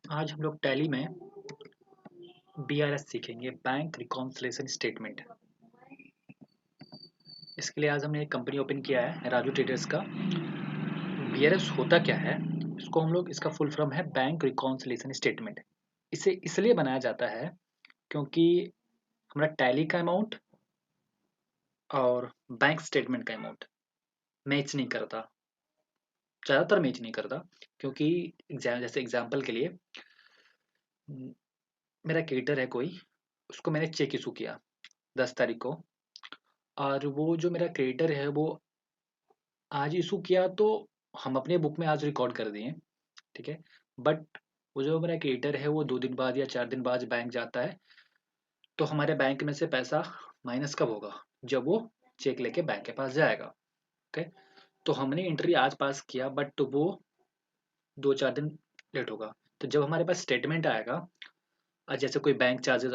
आज हम लोग टैली में बीआरएस सीखेंगे, बैंक रिकॉन्सिलिएशन स्टेटमेंट। इसके लिए आज हमने एक कंपनी ओपन किया है, राजू ट्रेडर्स का। बीआरएस होता क्या है, इसको हम लोग, इसका फुल फॉर्म है बैंक रिकॉन्सिलिएशन स्टेटमेंट। इसे इसलिए बनाया जाता है क्योंकि हमारा टैली का अमाउंट और बैंक स्टेटमेंट का अमाउंट मैच नहीं करता, ज़्यादातर मैच नहीं करता। क्योंकि जैसे एग्जाम्पल के लिए मेरा क्रेडिटर है कोई, उसको मैंने चेक इशू किया 10 तारीख को, और वो जो मेरा क्रेडिटर है वो आज इशू किया, तो हम अपने बुक में आज रिकॉर्ड कर दिए, ठीक है। बट वो जो मेरा क्रेडिटर है वो 2 दिन बाद या 4 दिन बाद बैंक जाता है, तो हमारे बैंक में से पैसा माइनस कब होगा? जब वो चेक लेके बैंक के पास जाएगा। ओके, तो हमने एंट्री आज पास किया, बट तो वो 2-4 दिन लेट होगा। तो जब हमारे पास स्टेटमेंट आएगा, जैसे कोई बैंक चार्जेस,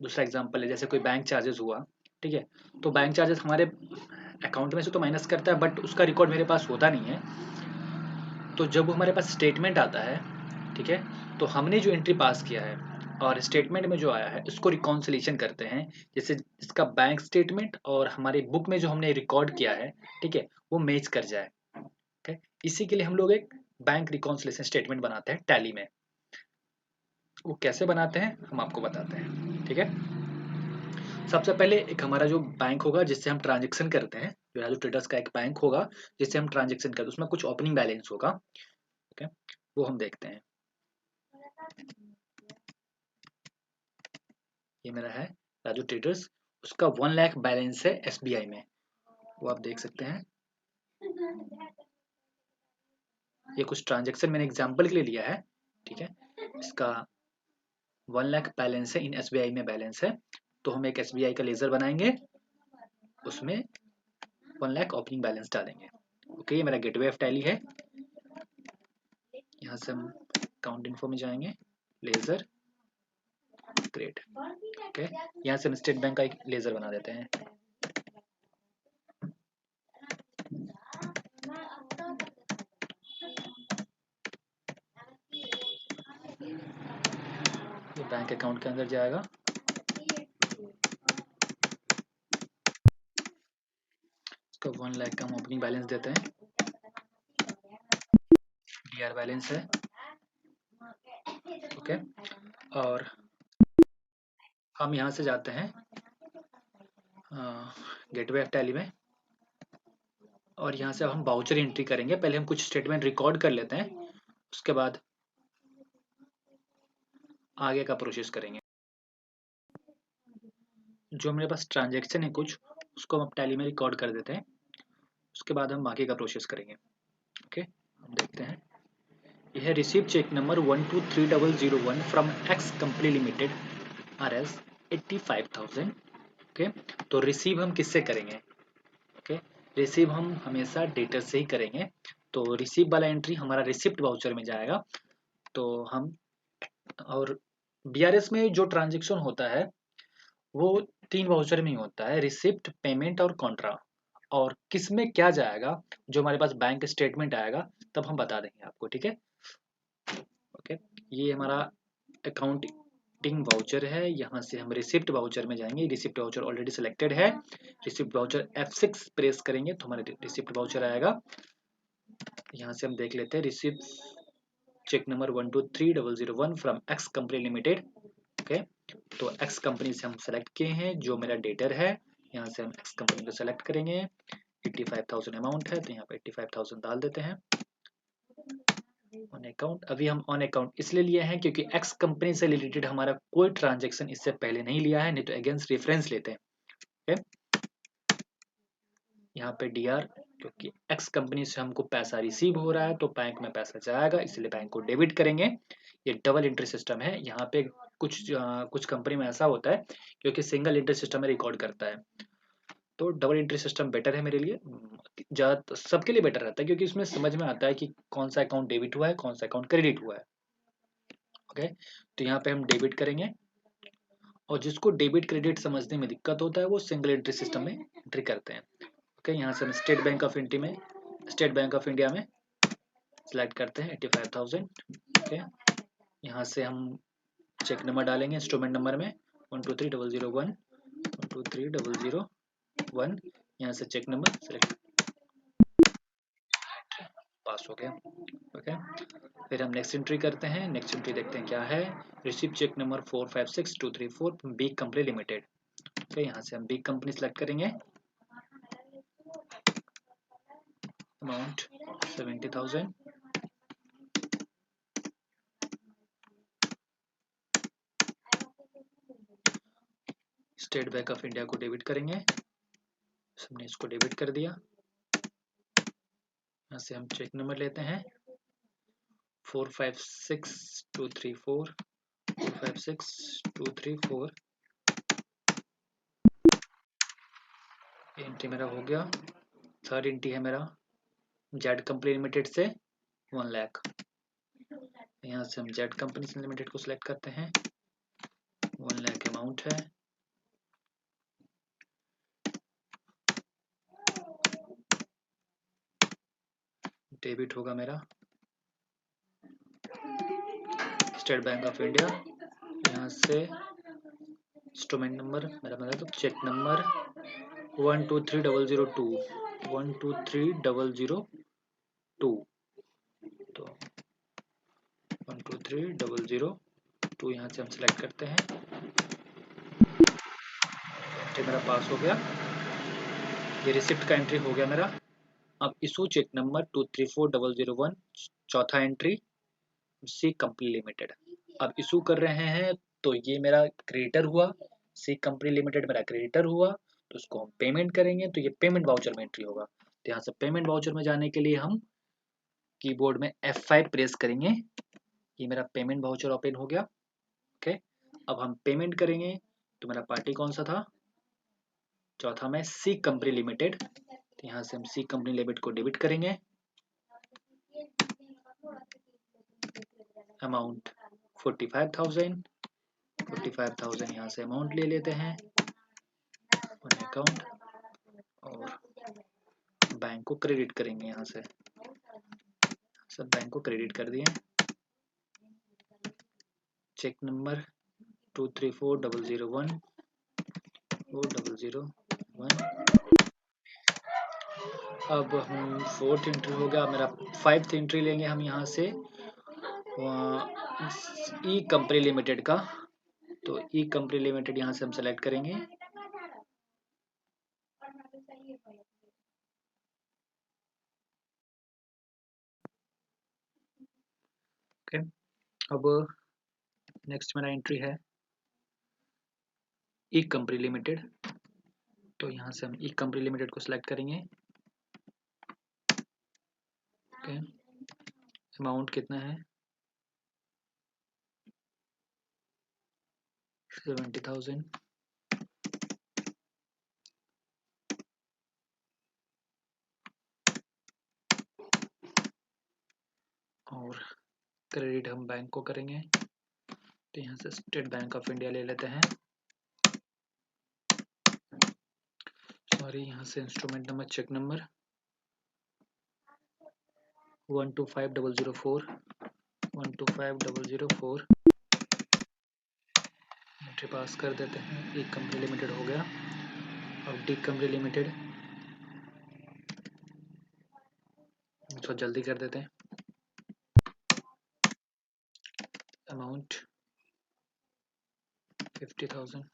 दूसरा एग्जांपल है, जैसे कोई बैंक चार्जेस हुआ, ठीक है। तो बैंक चार्जेस हमारे अकाउंट में से तो माइनस करता है, बट उसका रिकॉर्ड मेरे पास होता नहीं है। तो जब हमारे पास स्टेटमेंट आता है, ठीक है, तो हमने जो एंट्री पास किया है और स्टेटमेंट में जो आया है इसको रिकॉन्सिलिएशन करते हैं। जैसे इसका बैंक स्टेटमेंट और हमारी बुक में जो हमने रिकॉर्ड किया है, ठीक है, वो मैच कर जाए। ठीक है, इसी के लिए हम लोग एक बैंक रिकॉन्सिलिएशन स्टेटमेंट बनाते हैं टैली में। वो कैसे बनाते हैं हम आपको बताते हैं, ठीक है। सबसे पहले एक हमारा जो बैंक होगा जिससे हम ट्रांजेक्शन करते हैं, जो राजू ट्रेडर्स का एक बैंक होगा जिससे हम ट्रांजेक्शन करते हैं, उसमें कुछ ओपनिंग बैलेंस होगा, ठीक है, वो हम देखते हैं। ये मेरा है राजू ट्रेडर्स, उसका 1 लाख बैलेंस है एसबीआई में, वो आप देख सकते हैं। ये कुछ ट्रांजेक्शन मैंने एग्जांपल के लिए लिया है, ठीक है। इसका 1 लाख बैलेंस है, इन एसबीआई में बैलेंस है, तो हम एक एसबीआई का लेजर बनाएंगे, उसमें 1 लाख ओपनिंग बैलेंस डालेंगे। ओके, ये मेरा गेटवे ऑफ टैली है। यहाँ से हम अकाउंट इन्फो में जाएंगे, लेजर ग्रेट। ओके, यहाँ से हम स्टेट बैंक का एक लेजर बना देते हैं। ये बैंक अकाउंट के अंदर जाएगा। इसका 1 लाख का हम ओपनिंग बैलेंस देते हैं, डीआर बैलेंस है। ओके, और हम यहाँ से जाते हैं गेटवे ऑफ टैली में, और यहाँ से हम बाउचर एंट्री करेंगे। पहले हम कुछ स्टेटमेंट रिकॉर्ड कर लेते हैं, उसके बाद आगे का प्रोसेस करेंगे। जो मेरे पास ट्रांजेक्शन है कुछ, उसको हम टैली में रिकॉर्ड कर देते हैं, उसके बाद हम आगे का प्रोसेस करेंगे। ओके, हम देखते हैं। यह है receive cheque number 123001 from X company limited R S 85,000। Okay, तो रिसीव हम किससे करेंगे? ओके, रिसीव हम हमेशा डेटर से ही करेंगे, तो रिसीव वाला एंट्री हमारा रिसिप्ट वाउचर में जाएगा। तो हम, और बीआरएस में जो ट्रांजेक्शन होता है वो 3 वाउचर में ही होता है, रिसिप्ट, पेमेंट और कॉन्ट्रा। और किस में क्या जाएगा, जो हमारे पास बैंक स्टेटमेंट आएगा तब हम बता देंगे आपको, ठीक है। ओके, ये हमारा अकाउंटिंग वाउचर है। यहाँ से हम रिसिप्ट वाउचर में जाएंगे, रिसिप्ट वाउचर ऑलरेडी सिलेक्टेड है। रिसिप्ट वाउचर F6 प्रेस करेंगे तो हमारे रिसिप्ट वाउचर आएगा। यहाँ से हम देख लेते हैं, receipt cheque number 123001 from X company limited. Okay, तो एक्स कंपनी से हम सेलेक्ट किए हैं, जो मेरा डेटर है। यहाँ से हम एक्स कंपनी को सेलेक्ट करेंगे। 85,000 अमाउंट है, तो यहाँ पे 85,000 डाल देते हैं। ऑन अकाउंट, अभी हम ऑन अकाउंट इसलिए लिए हैं क्योंकि एक्स कंपनी से रिलेटेड हमारा कोई ट्रांजेक्शन इससे पहले नहीं लिया है, नहीं तो अगेंस्ट रेफरेंस लेते हैं। ओके, यहाँ पे डीआर, क्योंकि एक्स कंपनी से हमको पैसा रिसीव हो रहा है तो बैंक में पैसा जाएगा, इसलिए बैंक को डेबिट करेंगे। ये डबल एंट्री सिस्टम है। यहाँ पे कुछ कंपनी में ऐसा होता है क्योंकि सिंगल एंट्री सिस्टम में रिकॉर्ड करता है, तो डबल एंट्री सिस्टम बेटर है मेरे लिए, ज़्यादा सबके लिए बेटर रहता है, क्योंकि इसमें समझ में आता है कि कौन सा अकाउंट डेबिट हुआ है, कौन सा अकाउंट क्रेडिट हुआ है। ओके, तो यहाँ पे हम डेबिट करेंगे, और जिसको डेबिट क्रेडिट समझने में दिक्कत होता है वो सिंगल एंट्री सिस्टम में एंट्री करते हैं। ओके, यहाँ से हम स्टेट बैंक ऑफ इंडिया में सेलेक्ट करते हैं 85,000। ओके, यहाँ से हम चेक नंबर डालेंगे इंस्ट्रूमेंट नंबर में 123001 123001। यहाँ से चेक नंबर सेलेक्ट, पास हो गया। ओके, फिर हम नेक्स्ट एंट्री करते हैं। नेक्स्ट एंट्री देखते हैं क्या है। Receive cheque number 456234 big company limited. Okay, यहाँ से हम बिग कंपनी सेलेक्ट करेंगे। Amount 70,000। State Bank of India को डेबिट करेंगे। हमने इसको डेबिट कर दिया। यहाँ से हम चेक नंबर लेते हैं 456234 456234। एंट्री मेरा हो गया। थर्ड एंट्री है मेरा जेड कंपनी लिमिटेड से 1 लाख। यहाँ से हम जेड कंपनी लिमिटेड को सिलेक्ट करते हैं। 1 लाख अमाउंट है। डेबिट होगा मेरा स्टेट बैंक ऑफ इंडिया। यहाँ से इंस्ट्रूमेंट नंबर मेरा मतलब तो चेक नंबर 123002 123002। तो 123002 यहाँ से हम सिलेक्ट करते हैं। एंट्री मेरा पास हो गया। ये रिसिप्ट का एंट्री हो गया मेरा। अब इशू चेक नंबर 234001 चौथा एंट्री सी कंपनी लिमिटेड। अब इशू कर रहे हैं तो ये मेरा क्रेडिटर हुआ, सी कंपनी लिमिटेड मेरा क्रेडिटर हुआ, तो उसको हम पेमेंट करेंगे तो ये पेमेंट वाउचर में एंट्री होगा। तो यहाँ से पेमेंट वाउचर में जाने के लिए हम कीबोर्ड में F5 प्रेस करेंगे। ये मेरा पेमेंट वाउचर ओपन हो गया। ओके, अब हम पेमेंट करेंगे। तो मेरा पार्टी कौन सा था, चौथा में सी कंपनी लिमिटेड। तो यहाँ से हम सी कंपनी लिमिटेड को डेबिट करेंगे। अमाउंट 45,000 45,000 यहाँ से अमाउंट ले लेते हैं अकाउंट और बैंक को क्रेडिट करेंगे। यहाँ से सब बैंक को क्रेडिट कर दिए। Cheque number 234001 4001। अब हम फोर्थ एंट्री हो गया मेरा। फाइव्थ एंट्री लेंगे हम यहाँ से ई कंपनी लिमिटेड का। तो ई कंपनी लिमिटेड यहाँ से हम सेलेक्ट करेंगे। ओके, अब नेक्स्ट मेरा एंट्री है ई कंपनी लिमिटेड। तो यहाँ से हम ई कंपनी लिमिटेड को सिलेक्ट करेंगे। ओके, अमाउंट कितना है 70,000। और क्रेडिट हम बैंक को करेंगे। तो यहाँ से स्टेट बैंक ऑफ इंडिया ले लेते हैं। सॉरी, यहाँ से instrument number cheque number 125004 125004 entry pass कर देते हैं। ई कंपनी लिमिटेड हो गया। और डी कंपनी लिमिटेड थोड़ा जल्दी कर देते हैं। अमाउंट 50,000।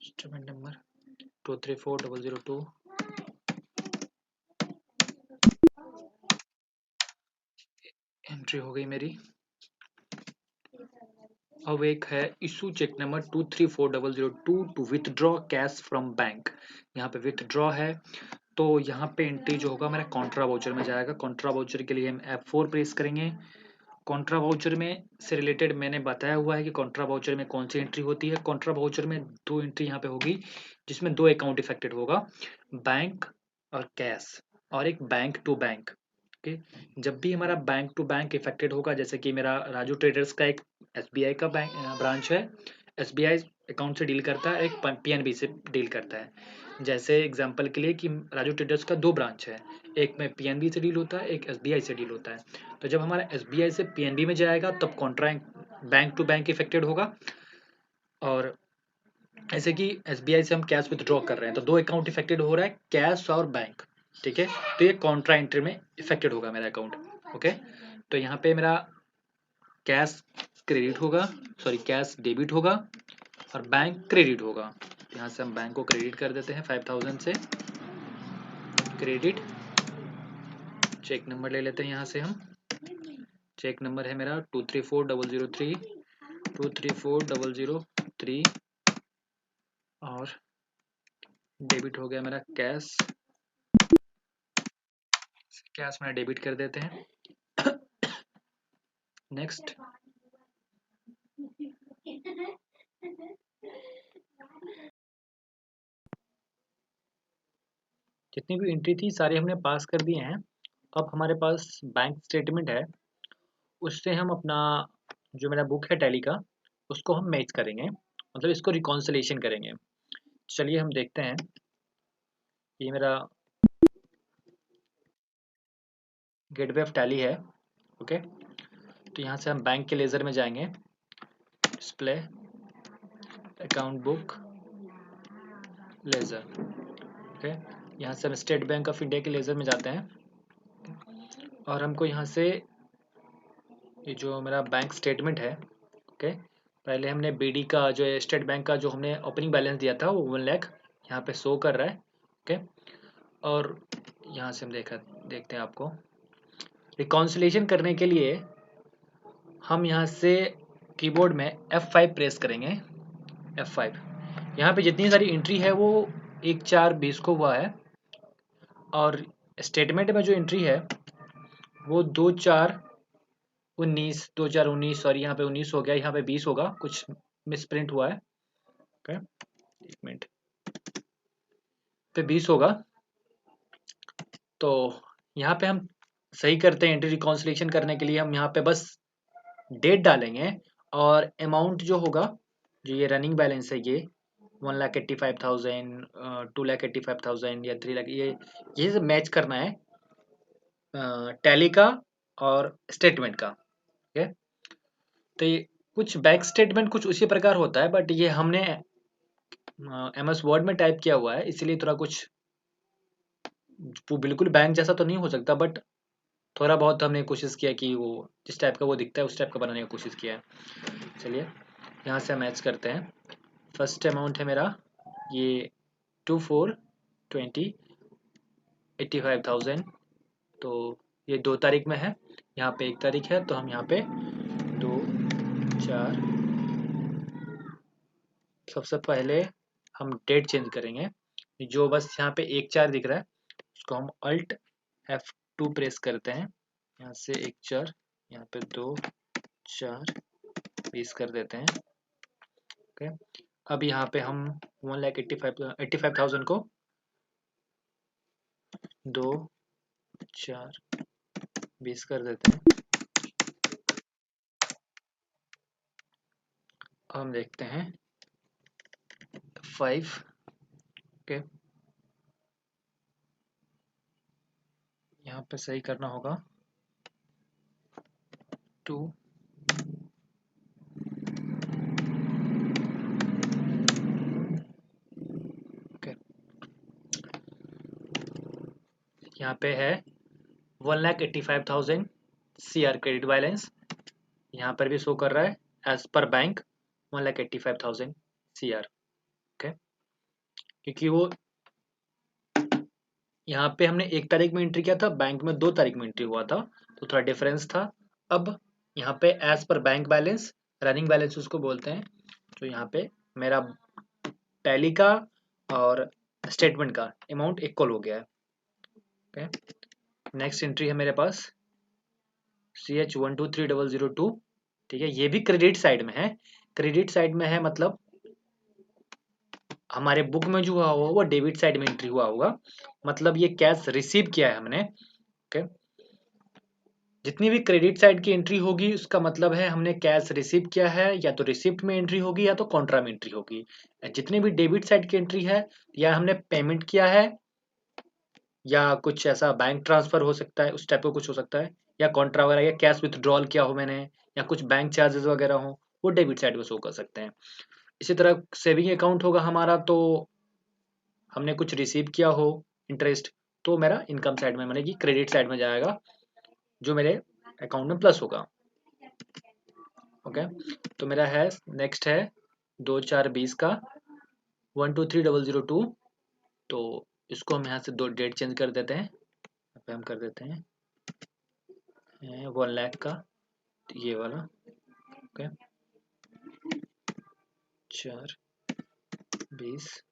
Instrument number 234002। एंट्री हो गई मेरी। अब एक है issue cheque number 234002 to withdraw cash from bank. यहाँ पे विथड्रॉ है तो यहाँ पे एंट्री जो होगा मेरा कॉन्ट्रा वाउचर में जाएगा। कॉन्ट्रा वाउचर के लिए हम F4 प्रेस करेंगे। कॉन्ट्रा वाउचर में से रिलेटेड मैंने बताया हुआ है कि कॉन्ट्रा वाउचर में कौन सी एंट्री होती है। कॉन्ट्रा वाउचर में 2 एंट्री यहाँ पे होगी जिसमें 2 अकाउंट इफेक्टेड होगा, बैंक और कैश, और एक बैंक टू बैंक। ओके, जब भी हमारा बैंक टू बैंक इफेक्टेड होगा, जैसे कि मेरा राजू ट्रेडर्स का एक SBI का बैंक ब्रांच है, SBI अकाउंट से डील करता है, एक पीएनबी से डील करता है। जैसे एग्जांपल के लिए कि राजू ट्रेडर्स का 2 ब्रांच है, एक में पीएनबी से डील होता है, एक एसबीआई से डील होता है। तो जब हमारा एसबीआई से पीएनबी में जाएगा तब contract bank to bank effected होगा, और ऐसे कि एसबीआई से हम कैश विथड्रॉ कर रहे हैं तो 2 अकाउंट इफेक्टेड हो रहा है, कैश और बैंक, ठीक है। तो ये कॉन्ट्रा एंट्री में इफेक्टेड होगा मेरा अकाउंट, ओके। तो यहाँ पे मेरा कैश क्रेडिट होगा, सॉरी कैश डेबिट होगा और बैंक क्रेडिट होगा। यहाँ से हम बैंक को क्रेडिट कर देते हैं 5000 से, क्रेडिट। चेक नंबर ले लेते हैं यहाँ से हम, चेक नंबर है मेरा 234003 234003, और डेबिट हो गया मेरा कैश, कैश में डेबिट कर देते हैं। नेक्स्ट, जितनी भी एंट्री थी सारी हमने पास कर दिए हैं। अब हमारे पास बैंक स्टेटमेंट है, उससे हम अपना जो मेरा बुक है टैली का उसको हम मैच करेंगे, मतलब इसको रिकॉन्सिलेशन करेंगे। चलिए हम देखते हैं। ये मेरा गेटवे ऑफ टैली है, ओके। तो यहाँ से हम बैंक के लेज़र में जाएंगे, display account book laser, okay. यहाँ से हम स्टेट बैंक ऑफ इंडिया के लेज़र में जाते हैं और हमको यहाँ से ये जो मेरा बैंक स्टेटमेंट है, ओके। पहले हमने बीडी का जो है स्टेट बैंक का जो हमने ओपनिंग बैलेंस दिया था वो 1 लाख यहाँ पे शो कर रहा है, ओके। और यहाँ से हम देखते हैं आपको रिकॉन्सिलेशन करने के लिए हम यहाँ से कीबोर्ड में F5 प्रेस करेंगे, F5। यहाँ पे जितनी सारी एंट्री है वो 1/4/20 को हुआ है, और स्टेटमेंट में जो एंट्री है वो 2/4/19 सॉरी यहाँ पे 19 हो गया, यहाँ पे 20 होगा, कुछ मिसप्रिंट हुआ है, ओके। एक मिनट पे 20 होगा। तो यहाँ पे हम सही करते हैं, एंट्री रिकॉन्सिलेशन करने के लिए हम यहाँ पे बस डेट डालेंगे और अमाउंट जो होगा, जो ये रनिंग बैलेंस है ये 1,85,000 2,85,000 या 3 लाख, ये सब मैच करना है टैली का और स्टेटमेंट का, ठीक है। तो ये कुछ बैंक स्टेटमेंट कुछ उसी प्रकार होता है, बट ये हमने MS वर्ड में टाइप किया हुआ है इसलिए थोड़ा कुछ वो बिल्कुल बैंक जैसा तो नहीं हो सकता, बट थोड़ा बहुत हमने कोशिश किया कि वो जिस टाइप का वो दिखता है उस टाइप का बनाने की कोशिश किया है। चलिए यहाँ से हम मैच करते हैं। फर्स्ट अमाउंट है मेरा ये 24,20,85,000, तो ये 2 तारीख में है, यहाँ पे 1 तारीख है, तो हम यहाँ पे 2 4 सबसे पहले हम डेट चेंज करेंगे। जो बस यहाँ पे 1/4 दिख रहा है उसको हम Alt F2 प्रेस करते हैं, यहाँ से 1/4, यहाँ पे 2/4/20 कर देते हैं, ओके। अब यहाँ पे हम 1,85,000 को 2/4/20 कर देते हैं। हम देखते हैं 5, ओके। यहाँ पे सही करना होगा 2, ओके। यहाँ पे है 1,85,000 CR क्रेडिट बैलेंस, यहाँ पर भी शो कर रहा है as per bank 1,85,000 CR, okay. क्योंकि वो यहाँ पे हमने 1 तारीख में एंट्री किया था, बैंक में 2 तारीख में एंट्री हुआ था, तो थोड़ा डिफरेंस था। अब यहाँ पे as per bank balance, running balance उसको बोलते हैं, तो यहाँ पे मेरा टैली का और स्टेटमेंट का अमाउंट इक्वल हो गया है, ओके। नेक्स्ट एंट्री है मेरे पास CH123002, ठीक है। ये भी क्रेडिट साइड में है, क्रेडिट साइड में है मतलब हमारे बुक में जो हुआ होगा वो डेबिट साइड में एंट्री हुआ होगा, मतलब ये कैश रिसीव किया है हमने, ओके। जितनी भी क्रेडिट साइड की एंट्री होगी उसका मतलब है हमने कैश रिसीव किया है, या तो रिसिप्ट में एंट्री होगी या तो कॉन्ट्रा में एंट्री होगी। जितनी भी डेबिट साइड की एंट्री है, या हमने पेमेंट किया है, या कुछ ऐसा बैंक ट्रांसफर हो सकता है, उस टाइप का कुछ हो सकता है, या कॉन्ट्रा वगैरह, या कैश विथड्रॉल किया हो मैंने, या कुछ बैंक चार्जेस वगैरह हो, वो डेबिट साइड में शो कर सकते हैं। इसी तरह सेविंग अकाउंट होगा हमारा, तो हमने कुछ रिसीव किया हो इंटरेस्ट, तो मेरा इनकम साइड में, माने कि क्रेडिट साइड में जाएगा, जो मेरे अकाउंट में प्लस होगा। ओके, तो मेरा है नेक्स्ट है 2/4/20 का 123,002। तो इसको हम यहाँ से दो डेट चेंज कर देते हैं, यहाँ पे हम कर देते हैं 1 लाख का, तो ये वाला। ओके, 4/20।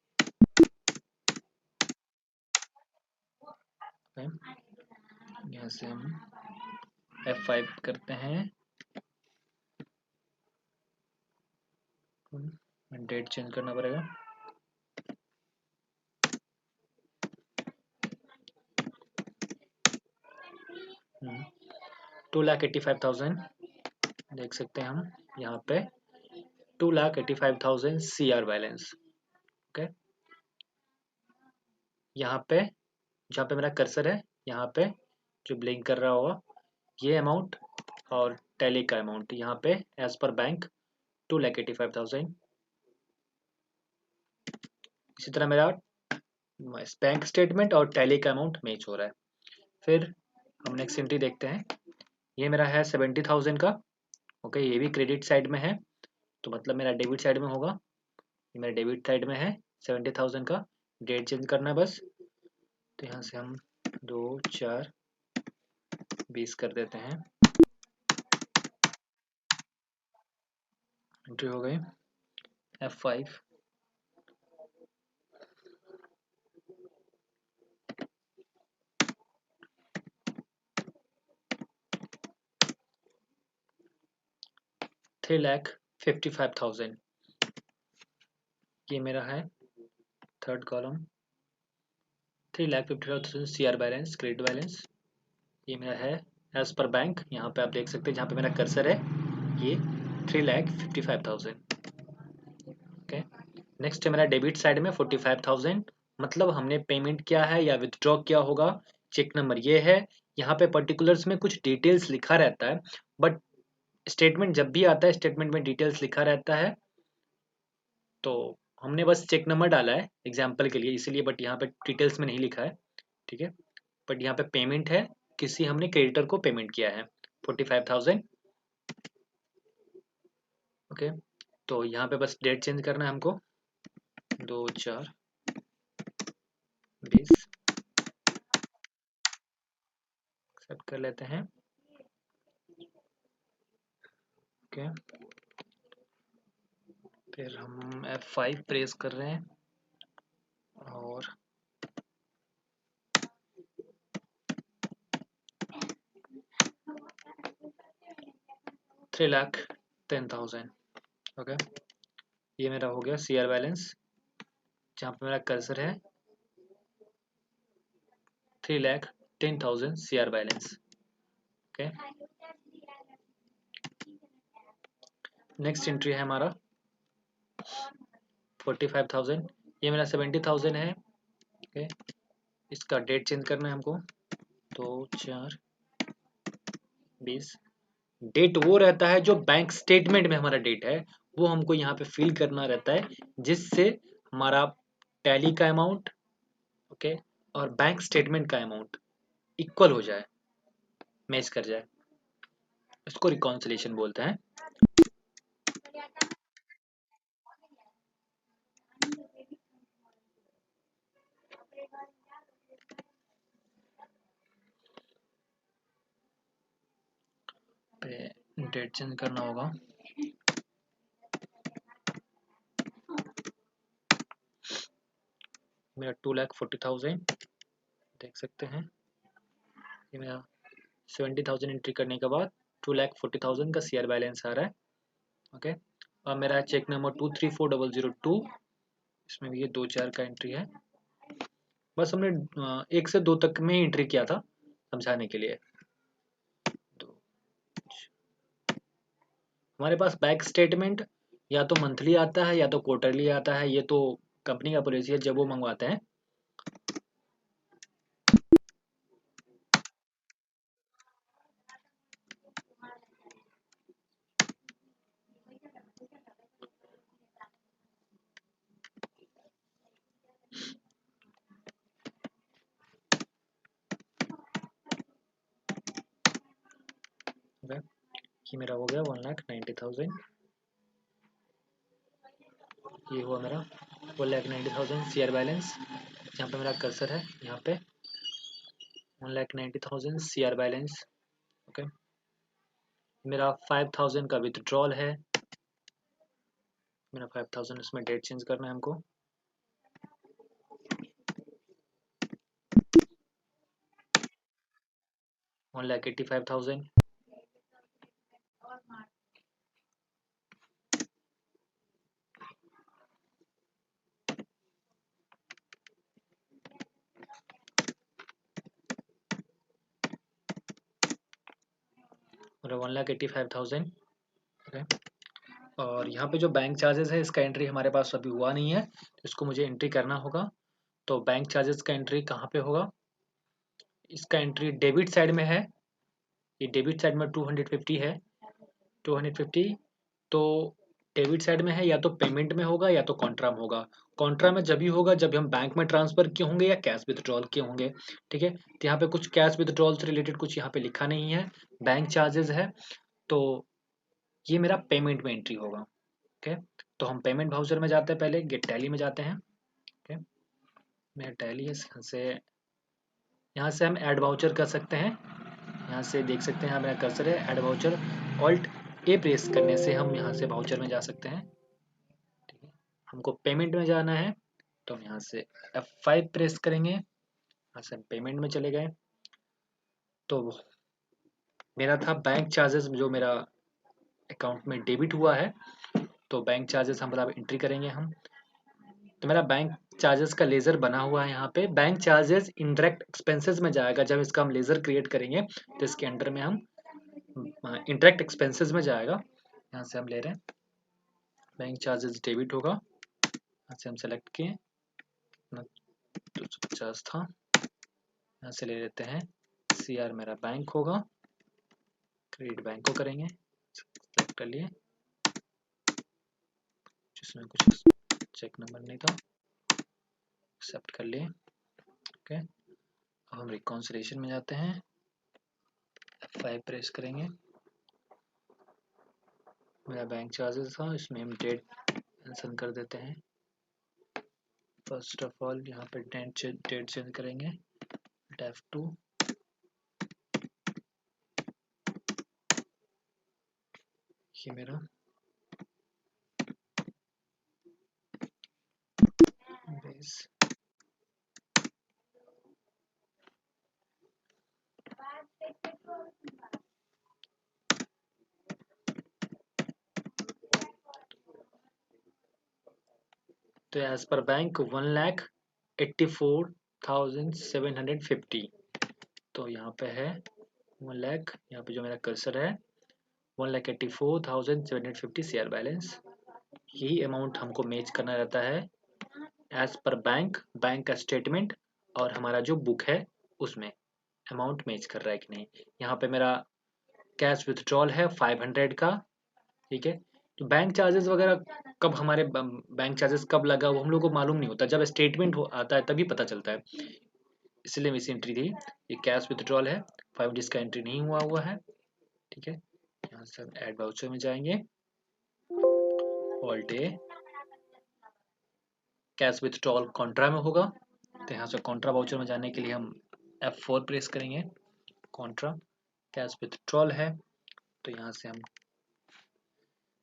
यहाँ से हम F5 करते हैं, डेट चेंज करना पड़ेगा। हम्म, 2,85,000 देख सकते हैं हम यहाँ पे, 2,85,000 CR बैलेंस। ओके, यहाँ पे जहाँ पे मेरा कर्सर है, यहाँ पे जो ब्लिंक कर रहा होगा, ये अमाउंट और टैली का अमाउंट यहाँ पे एज पर बैंक 2,85,000। इसी तरह मेरा बैंक स्टेटमेंट और टैली का अमाउंट मैच हो रहा है। फिर हम नेक्स्ट एंट्री देखते हैं, ये मेरा है 70,000 का। ओके, ये भी क्रेडिट साइड में है, तो मतलब मेरा डेबिट साइड में होगा। ये मेरा डेबिट साइड में है 70,000 का, डेट चेंज करना है बस। तो यहाँ से हम 2/4/20 कर देते हैं, एंट्री हो गई। F5, $3,55,000, ये मेरा है third column. 3,55,000 CR balance, credit balance, ये मेरा है एज पर बैंक। यहाँ पे आप देख सकते हैं जहाँ पे मेरा कर्सर है, ये 3,55,000। ओके, नेक्स्ट है मेरा डेबिट साइड में 45,000, मतलब हमने पेमेंट किया है या विथड्रॉ किया होगा। चेक नंबर ये है, यहाँ पे पर्टिकुलर्स में कुछ डिटेल्स लिखा रहता है, बट स्टेटमेंट जब भी आता है, स्टेटमेंट में डिटेल्स लिखा रहता है। तो हमने बस चेक नंबर डाला है एग्जाम्पल के लिए इसलिए, बट यहाँ पे डिटेल्स में नहीं लिखा है, ठीक है। बट यहाँ पे पेमेंट है, किसी हमने क्रेडिटर को पेमेंट किया है 45,000। ओके, तो यहाँ पे बस डेट चेंज करना है हमको, 2/4/20 एक्सेप्ट कर लेते हैं। ओके, फिर हम F5 प्रेस कर रहे हैं, और $3,10,000। ओके, ये मेरा हो गया CR बैलेंस, जहाँ पे मेरा कर्सर है 3,10,000 CR balance. Okay, next entry है हमारा 45,000, ये मेरा 70,000 है। ओके, इसका डेट चेंज करना है हमको, 2/4/20। डेट वो रहता है जो बैंक स्टेटमेंट में हमारा डेट है, वो हमको यहाँ पे फिल करना रहता है, जिससे हमारा टैली का अमाउंट, ओके, और बैंक स्टेटमेंट का अमाउंट इक्वल हो जाए, मैच कर जाए। इसको रिकॉन्सिलेशन बोलते हैं। डेट चेंज करना होगा, मेरा 2,40,000 देख सकते हैं, ये मेरा 70,000 एंट्री करने के बाद 2,40,000 का CR बैलेंस आ रहा है। ओके, और मेरा चेक नंबर 234,002, इसमें भी ये 2/4 का एंट्री है। बस हमने 1 से 2 तक में एंट्री किया था समझाने के लिए। हमारे पास बैंक स्टेटमेंट या तो मंथली आता है या तो क्वार्टरली आता है, ये तो कंपनी का पॉलिसी है जब वो मंगवाते हैं। ये मेरा हो गया 1,90,000, ये हुआ मेरा 1,90,000 शेयर बैलेंस। जहाँ पे मेरा कर्सर है यहाँ पे 1,90,000 शेयर बैलेंस। ओके, मेरा 5,000 का विथड्रॉल है, मेरा 5,000, इसमें डेट चेंज करना है हमको। वन लाख 85,000, और 1,85,000। ओके, और यहाँ पे जो बैंक चार्जेस है इसका एंट्री हमारे पास अभी हुआ नहीं है, तो इसको मुझे एंट्री करना होगा। तो बैंक चार्जेस का एंट्री कहाँ पे होगा? इसका एंट्री डेबिट साइड में है, ये डेबिट साइड में 250 है, 250। तो डेबिट साइड में है, या तो पेमेंट में होगा या तो कॉन्ट्रा में होगा। कॉन्ट्रा में जब ही होगा जब हम बैंक में ट्रांसफर किए होंगे या कैश विथड्रॉल किए होंगे। ठीक है, तो यहाँ पे कुछ कैश विथड्रॉल से रिलेटेड कुछ यहाँ पे लिखा नहीं है, बैंक चार्जेस है, तो ये मेरा पेमेंट में एंट्री होगा। ओके, तो हम पेमेंट वाउचर में जाते हैं, पहले गेट टैली में जाते हैं। ओके, मेरा टैली है, यहाँ से हम ऐड वाउचर कर सकते हैं। यहाँ से देख सकते हैं, यहाँ मेरा कर्सर है, ऐड वाउचर, ऑल्ट ए प्रेस करने से हम यहाँ से वाउचर में जा सकते हैं। ठीक है, हमको पेमेंट में जाना है तो हम यहाँ से F5 प्रेस करेंगे, यहाँ से हम पेमेंट में चले गए। तो मेरा था बैंक चार्जेस जो मेरा अकाउंट में डेबिट हुआ है, तो बैंक चार्जेस हम मतलब एंट्री करेंगे हम। तो मेरा बैंक चार्जेस का लेजर बना हुआ है यहाँ पे। बैंक चार्जेस इनडायरेक्ट एक्सपेंसेस में जाएगा, जब इसका हम लेजर क्रिएट करेंगे तो इसके अंडर में हम इनडायरेक्ट एक्सपेंसेस में जाएगा। यहाँ से हम ले रहे हैं बैंक चार्जेस डेबिट होगा, यहाँ से हम सेलेक्ट किए, 250 था, यहाँ से ले लेते हैं CR, मेरा बैंक होगा, क्रेडिट बैंक को करेंगे, सेलेक्ट कर लिए, जिसमें कुछ चेक नंबर नहीं था, एक्सेप्ट कर लिए। ओके, अब हम रिकॉन्सिलेशन में जाते हैं, F5 प्रेस करेंगे, मेरा बैंक चार्जेस था, इसमें हम डेट मेंशन कर देते हैं। फर्स्ट ऑफ ऑल यहाँ पे डेट चेंज करेंगे, F2, ये मेरा बेस। तो एज पर बैंक 1,84,750, तो यहाँ पे है 1 लाख, यहाँ पे जो मेरा कर्सर है 1,84,750 शेयर बैलेंस। यही अमाउंट हमको मैच करना रहता है एज पर बैंक, बैंक का स्टेटमेंट और हमारा जो बुक है उसमें अमाउंट मैच कर रहा है कि नहीं। यहाँ पे मेरा कैश विथड्रॉल है 500 का। ठीक है, तो बैंक चार्जेस वगैरह कब हमारे बैंक चार्जेस कब लगा वो हम लोग को मालूम नहीं होता, जब स्टेटमेंट आता है तभी पता चलता है, इसलिए वैसी एंट्री थी। ये कैश विथड्रॉल है, 5 डेज का एंट्री नहीं हुआ है। ठीक है, यहाँ से हम एड वाउचर में जाएंगे, all day cash withdrawal Contra में होगा, तो यहाँ से कॉन्ट्रा वाउचर में जाने के लिए हम F4 प्रेस करेंगे, कॉन्ट्रा कैश विथड्रॉल है, तो यहाँ से हम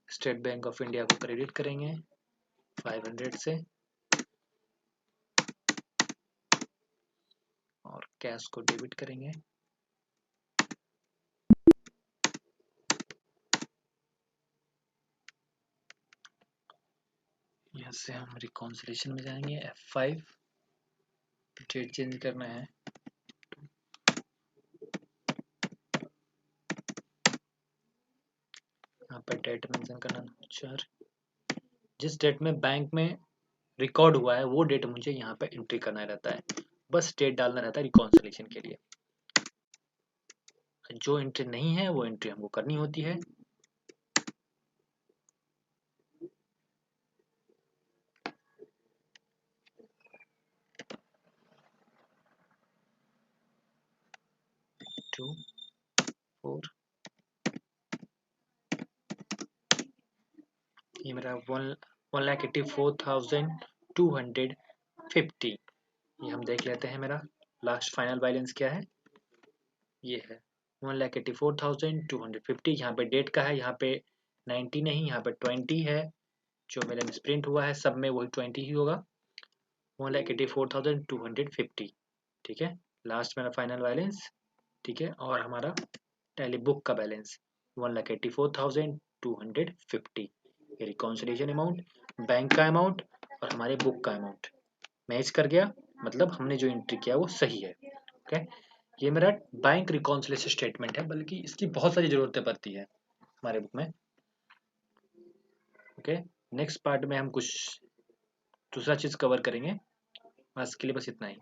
स्टेट बैंक ऑफ इंडिया को क्रेडिट करेंगे 500 से, और कैश को डेबिट करेंगे। यहाँ से हम रिकॉन्सिलेशन में जाएंगे, F5, डेट चेंज करना है, यहाँ पर डेट स्ट्रक्चर, जिस डेट में बैंक में रिकॉर्ड हुआ है वो डेट मुझे यहाँ पे एंट्री करना रहता है, बस डेट डालना रहता है रिकॉन्सिलेशन के लिए। जो एंट्री नहीं है वो एंट्री हमको करनी होती है। टू 4, ये मेरा 1,84,250। ये हम देख लेते हैं मेरा लास्ट फाइनल बैलेंस क्या है। ये है 1,84,250। यहाँ पे डेट का है, यहाँ पे 90 नहीं, यहाँ पे 20 है। जो मेरे मिसप्रिंट हुआ है सब में वही 20 ही होगा। 1,84,250, ठीक है। लास्ट मेरा फाइनल बैलेंस, ठीक है। और हमारा टैली बुक का बैलेंस 1,84,250। ये रिकॉन्सिलिएशन अमाउंट, बैंक का अमाउंट और हमारे बुक का अमाउंट मैच कर गया, मतलब हमने जो एंट्री किया वो सही है। ओके, ये मेरा बैंक रिकॉन्सिलिएशन स्टेटमेंट है, बल्कि इसकी बहुत सारी ज़रूरतें पड़ती है हमारे बुक में। ओके, नेक्स्ट पार्ट में हम कुछ दूसरा चीज़ कवर करेंगे। आज के लिए बस इतना ही।